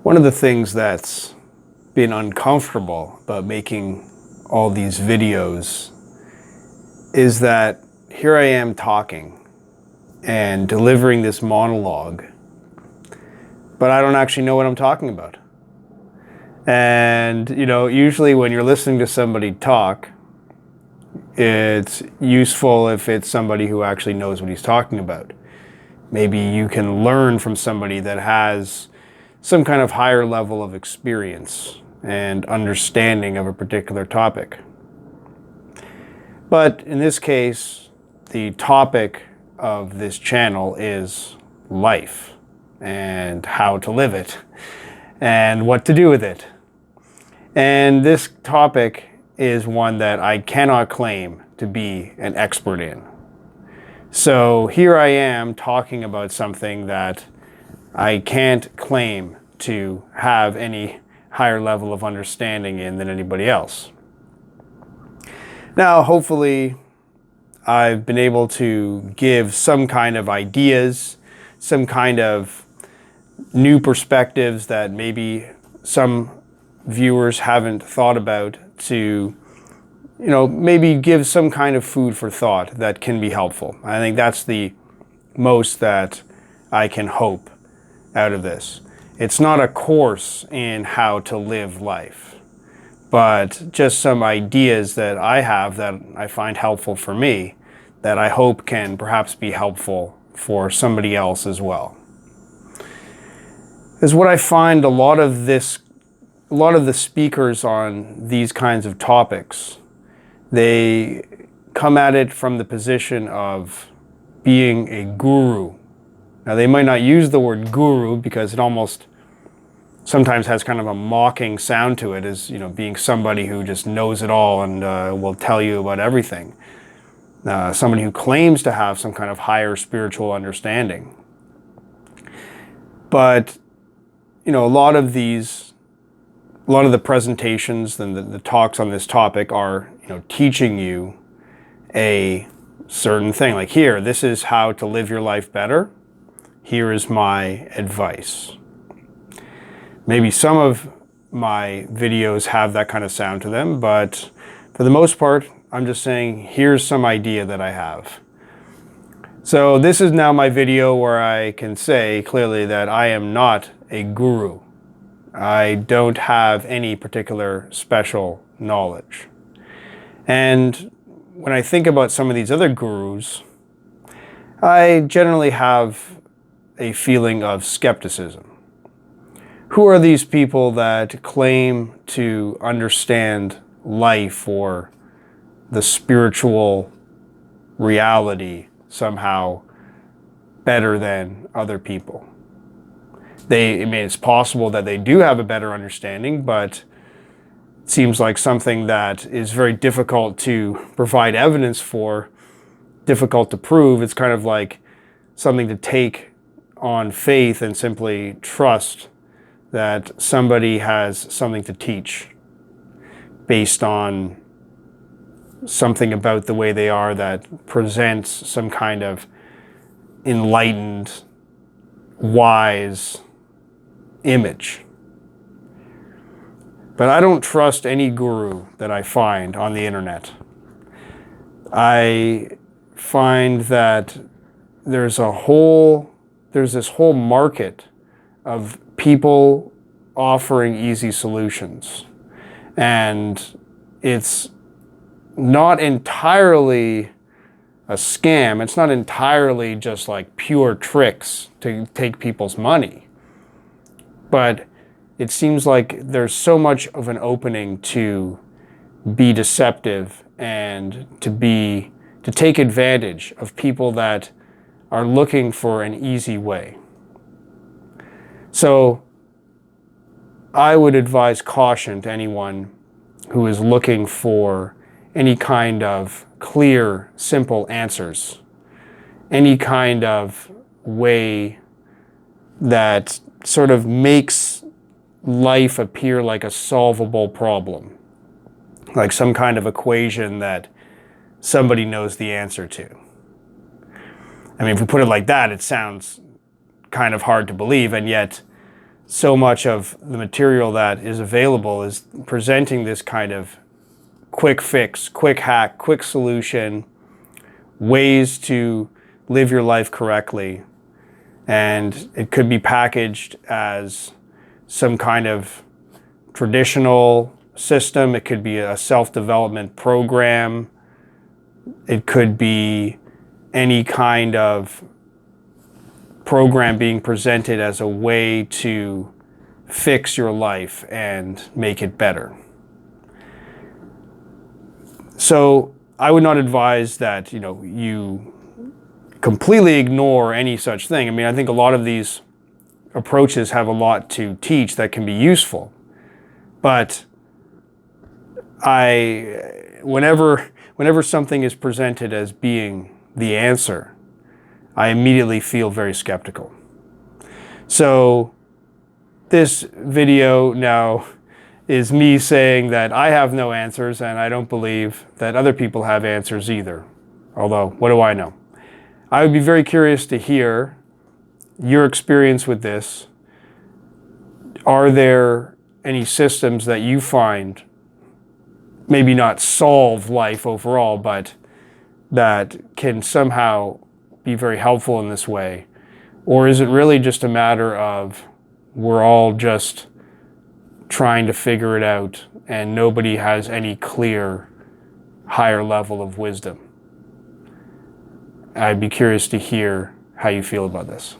One of the things that's been uncomfortable about making all these videos is that here I am talking and delivering this monologue, but I don't actually know what I'm talking about. And, usually when you're listening to somebody talk, it's useful if it's somebody who actually knows what he's talking about. Maybe you can learn from somebody that has some kind of higher level of experience and understanding of a particular topic. But in this case, the topic of this channel is life and how to live it and what to do with it. And this topic is one that I cannot claim to be an expert in. So here I am talking about something that I can't claim to have any higher level of understanding in than anybody else. Now, hopefully, I've been able to give some kind of ideas, some kind of new perspectives that maybe some viewers haven't thought about to, maybe give some kind of food for thought that can be helpful. I think that's the most that I can hope out of this. It's not a course in how to live life, but just some ideas that I have that I find helpful for me, that I hope can perhaps be helpful for somebody else as well. Because what I find a lot of the speakers on these kinds of topics, they come at it from the position of being a guru. Now, they might not use the word guru because it almost sometimes has kind of a mocking sound to it as, being somebody who just knows it all and will tell you about everything. Somebody who claims to have some kind of higher spiritual understanding. But, a lot of the presentations and the talks on this topic are, teaching you a certain thing. Like here, this is how to live your life better. Here is my advice. Maybe some of my videos have that kind of sound to them, but for the most part, I'm just saying, here's some idea that I have. So this is now my video where I can say clearly that I am not a guru. I don't have any particular special knowledge. And when I think about some of these other gurus, I generally have a feeling of skepticism. Who are these people that claim to understand life or the spiritual reality somehow better than other people? It's possible that they do have a better understanding, but it seems like something that is very difficult to provide evidence for, difficult to prove. It's kind of like something to take on faith and simply trust that somebody has something to teach based on something about the way they are that presents some kind of enlightened, wise image. But I don't trust any guru that I find on the internet. I find that there's this whole market of people offering easy solutions. And it's not entirely a scam. It's not entirely just like pure tricks to take people's money. But it seems like there's so much of an opening to be deceptive and to take advantage of people that are looking for an easy way. So I would advise caution to anyone who is looking for any kind of clear, simple answers, any kind of way that sort of makes life appear like a solvable problem, like some kind of equation that somebody knows the answer to. I mean, if we put it like that, it sounds kind of hard to believe, and yet so much of the material that is available is presenting this kind of quick fix, quick hack, quick solution, ways to live your life correctly. And it could be packaged as some kind of traditional system. It could be a self-development program. It could be any kind of program being presented as a way to fix your life and make it better. So I would not advise that, you completely ignore any such thing. I mean, I think a lot of these approaches have a lot to teach that can be useful. But whenever something is presented as being the answer, I immediately feel very skeptical. So this video now is me saying that I have no answers, and I don't believe that other people have answers either. Although, what do I know? I would be very curious to hear your experience with this. Are there any systems that you find maybe not solve life overall, but that can somehow be very helpful in this way? Or is it really just a matter of we're all just trying to figure it out and nobody has any clear higher level of wisdom? I'd be curious to hear how you feel about this.